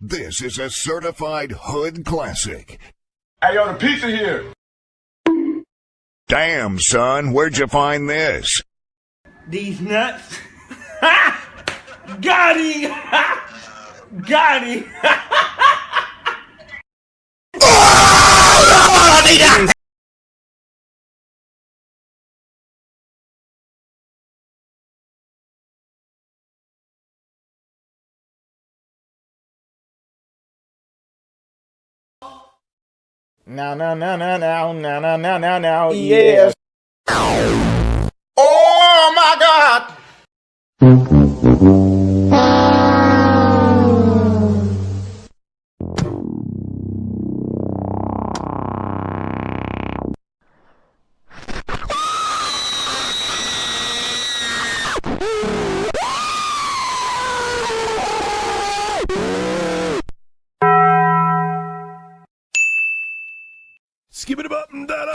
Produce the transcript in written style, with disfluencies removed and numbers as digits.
This is a certified hood classic. Hey, yo, the pizza here. Damn, son, where'd you find this? These nuts. Got him! Got him! Now, yes. Oh my God! Skip it up and that up.